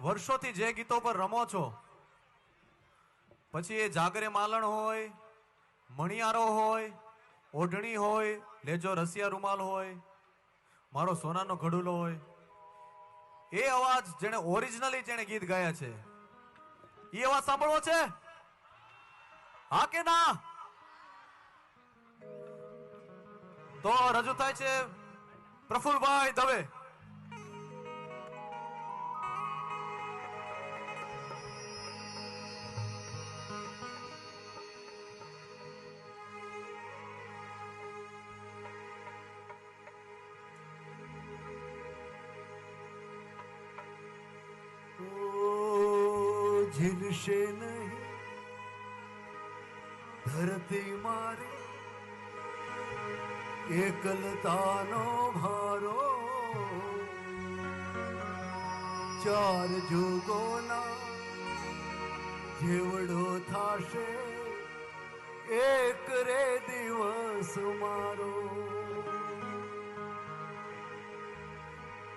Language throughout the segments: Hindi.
વર્ષોથી જે ગીતો પર રમો છો, પછી એ જાગરે માલણ હોય, મણિયારો હોય, ઓઢણી હોય, લેજો રસિયા રૂમાલ હોય, મારો સોનાનો ઘડુલો હોય, એ અવાજ જેને ઓરિજિનલી જેને ગીત ગાયા છે એ અવાજ સાંભળવો છે? હા કે ના? તો રજૂ થાય છે પ્રફુલભાઈ દવે. झिलशे नहीं धरती मारी एकलतानो भारो, चार जुगोना जेवड़ो थाशे एक रे दिवस मारो.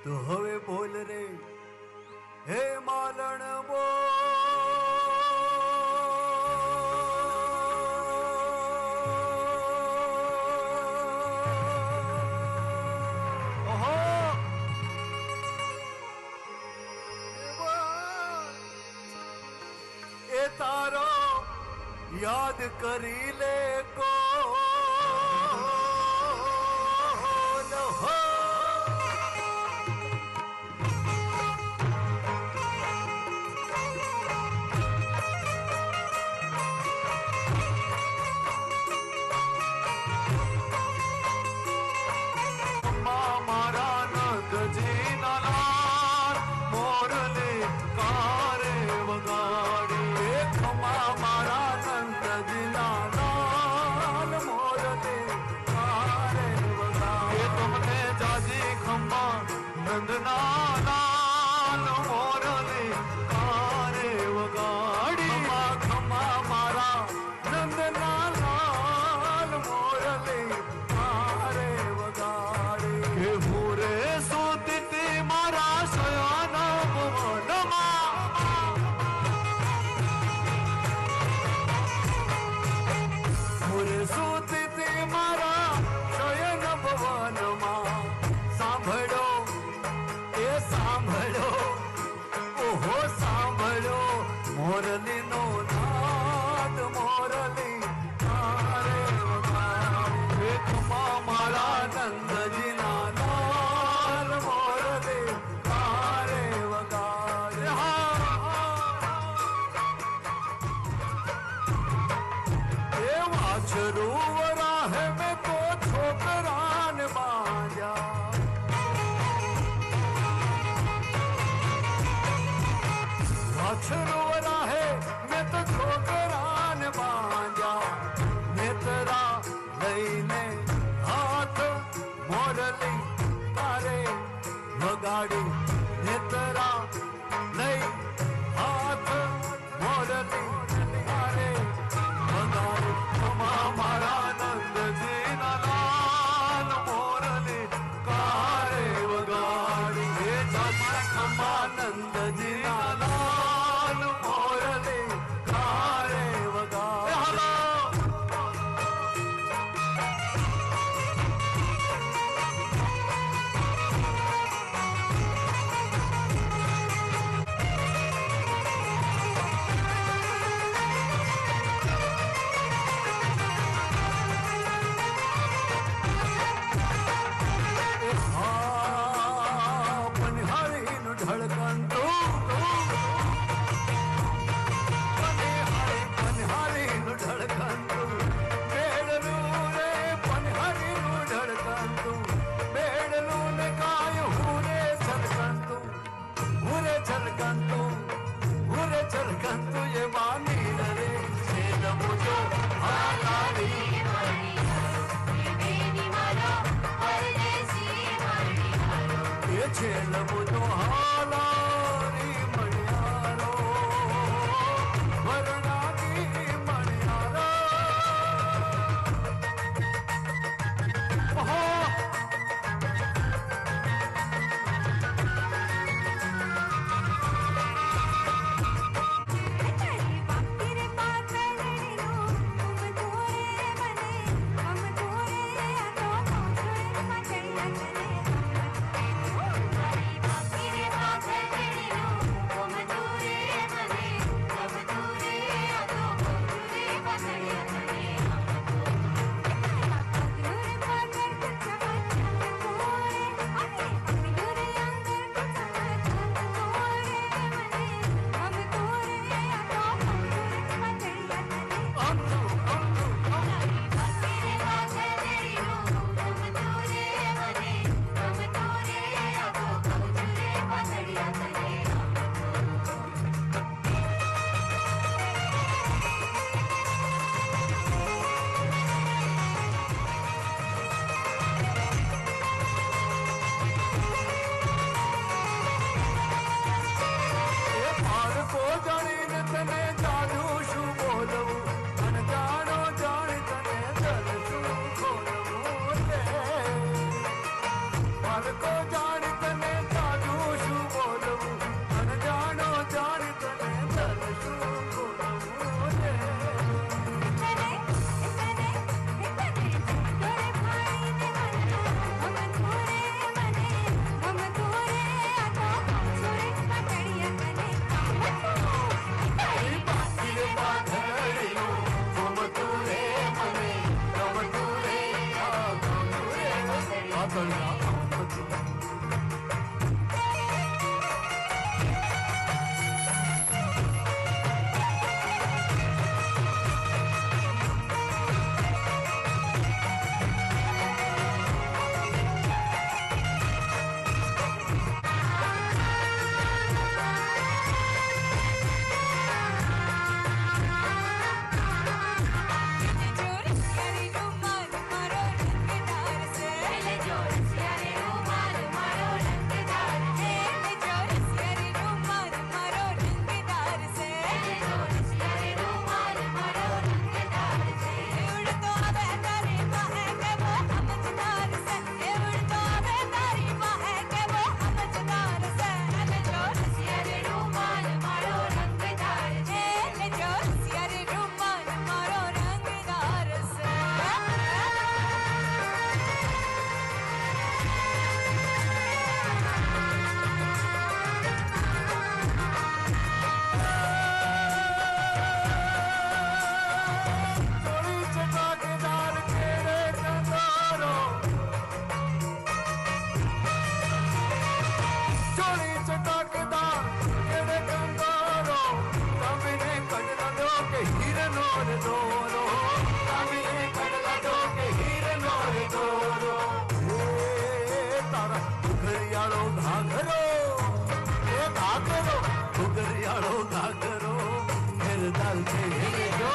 तो हवे बोल रे हे मालण तारो याद करी ले को मारा नंद जी नालार मोरले कारे वगाड़ी, मारा नंद जिला लाल मोरले कारे वगाड़ी. तुमने जाजी खम्मा नंदना लाल मोरले कारे वगाड़ी. खमा खमा मारा नंदना लाल मोरले कारे वगाड़ी. के पूरे सोती मारा शयाना भवनमा, सूती मारा शयन भवन मां. सांभळो ए सांभळो, ओहो सांभळो मोरली नो नाद मोरली कारे वगाड़ी. खमा मारा नंदजी ना लाल मोरली कारे वगाड़ी. वाछरूवरा है मैं तो छोकरान बाजा. वाछरूवरा है मैं तो छोकरान बाजा. नेत्रा लईने हाथ मोरली तारे वगाड़ी. नेत्रा लई हाथ मोरली तारे वगाड़ी. मारा नंद जी लाल मोरले कारे वगाड़ी. खमा नंद जी लाल मोरले कारे वगाड़ी. रे दोरो कामिनी कटला दो के हीरनो रे दोरो तारा घुघरियाळो घाघरो ए घाघरो घुघरियाळो घाघरो मेरे दाल से हिले जो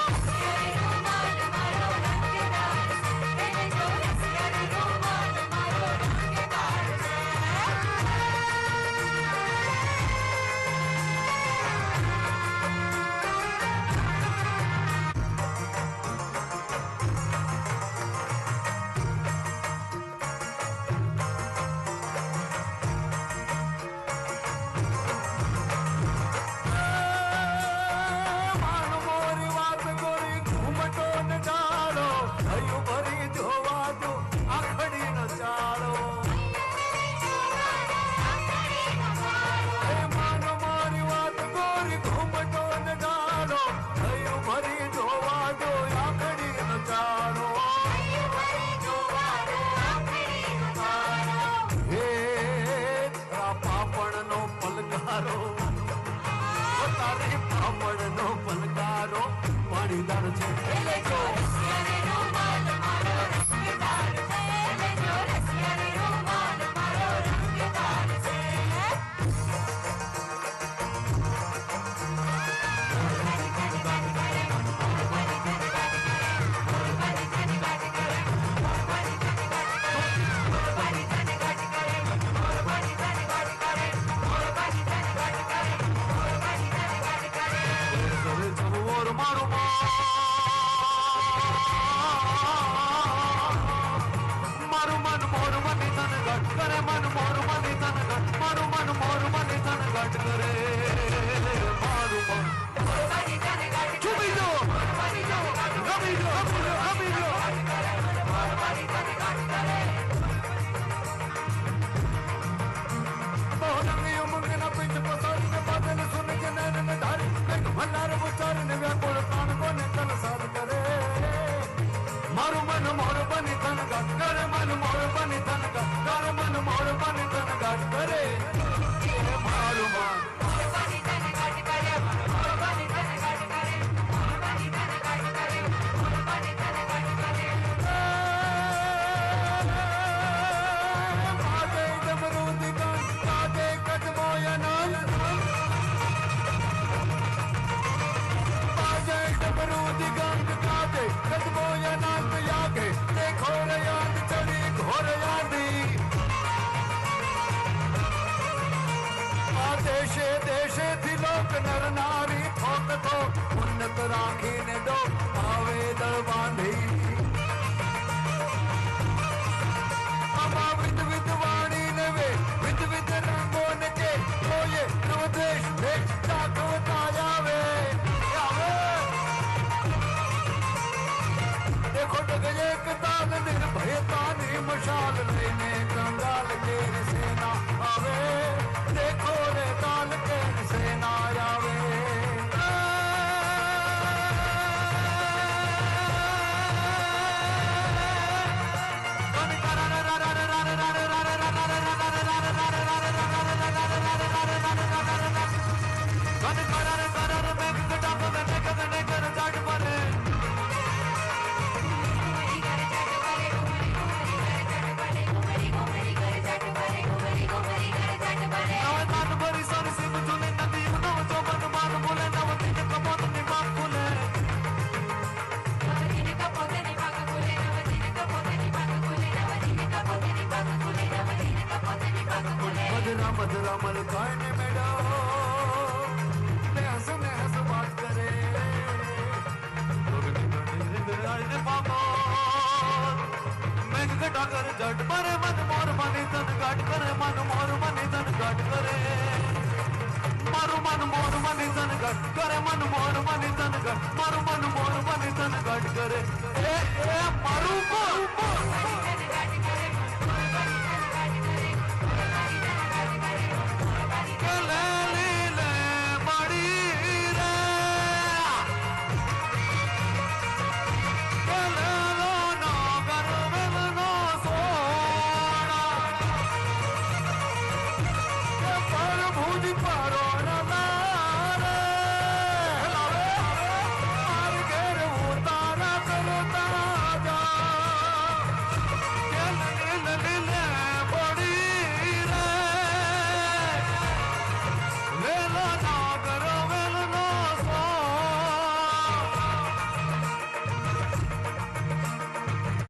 મારું મન મોર મને તન ઘટ કરે એ મારું